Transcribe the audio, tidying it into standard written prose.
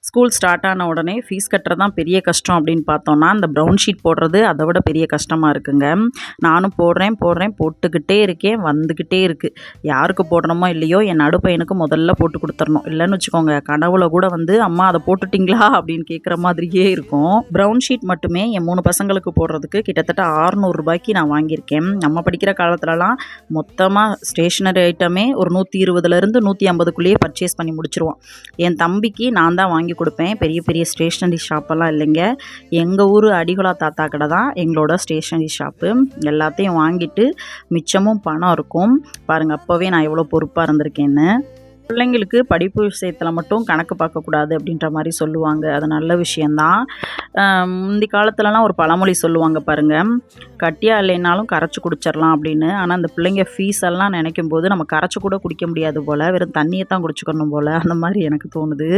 School start ஆன உடனே fees கட்டுறது தான் பெரிய கஷ்டம் அப்படின்னு பார்த்தோன்னா, அந்த ப்ரவுன் ஷீட் போடுறது அதை விட பெரிய கஷ்டமாக இருக்குங்க. நானும் போடுறேன் போட்டுக்கிட்டே இருக்கேன், வந்துக்கிட்டே இருக்குது. யாருக்கு போடுறோமோ இல்லையோ என் நடுப்பையனுக்கு முதல்ல போட்டு கொடுத்துடணும். இல்லைன்னு வச்சுக்கோங்க, கனவுல கூட வந்து அம்மா அதை போட்டுட்டிங்களா அப்படின்னு கேட்குற மாதிரியே இருக்கும். ப்ரவுன் ஷீட் மட்டுமே என் 3 பசங்களுக்கு போடுறதுக்கு கிட்டத்தட்ட 600 ரூபாய்க்கு நான் வாங்கியிருக்கேன். நம்ம படிக்கிற காலத்துலலாம் மொத்தமாக ஸ்டேஷ்னரி ஐட்டமே ஒரு 120லேருந்து 150க்குள்ளேயே பர்ச்சேஸ் பண்ணி முடிச்சிருவோம். என் தம்பிக்கு நான் தான் வாங்கி கொடுப்பேன். பெரிய பெரிய ஸ்டேஷ்னரி ஷாப்பெல்லாம் இல்லைங்க. எங்கள் ஊர் அடிகுலா தாத்தா கடை தான் எங்களோட ஸ்டேஷ்னரி ஷாப்பு. எல்லாத்தையும் வாங்கிட்டு மிச்சமும் பணம் இருக்கும். பாருங்கள், அப்போவே நான் எவ்வளோ பொறுப்பாக இருந்திருக்கேன்னு. பிள்ளைங்களுக்கு படிப்பு விஷயத்தில் மட்டும் கணக்கு பார்க்கக்கூடாது அப்படின்ற மாதிரி சொல்லுவாங்க. அது நல்ல விஷயந்தான். முந்தி காலத்துலலாம் ஒரு பழமொழி சொல்லுவாங்க பாருங்கள், கட்டியா இல்லைனாலும் கரைச்சி குடிச்சிடலாம் அப்படின்னு. ஆனால் அந்த பிள்ளைங்க ஃபீஸ் எல்லாம் நினைக்கும் போது நம்ம கரைச்சி கூட குடிக்க முடியாது போல், வெறும் தண்ணியை தான் குடிச்சுக்கணும் போல், அந்த மாதிரி எனக்கு தோணுது.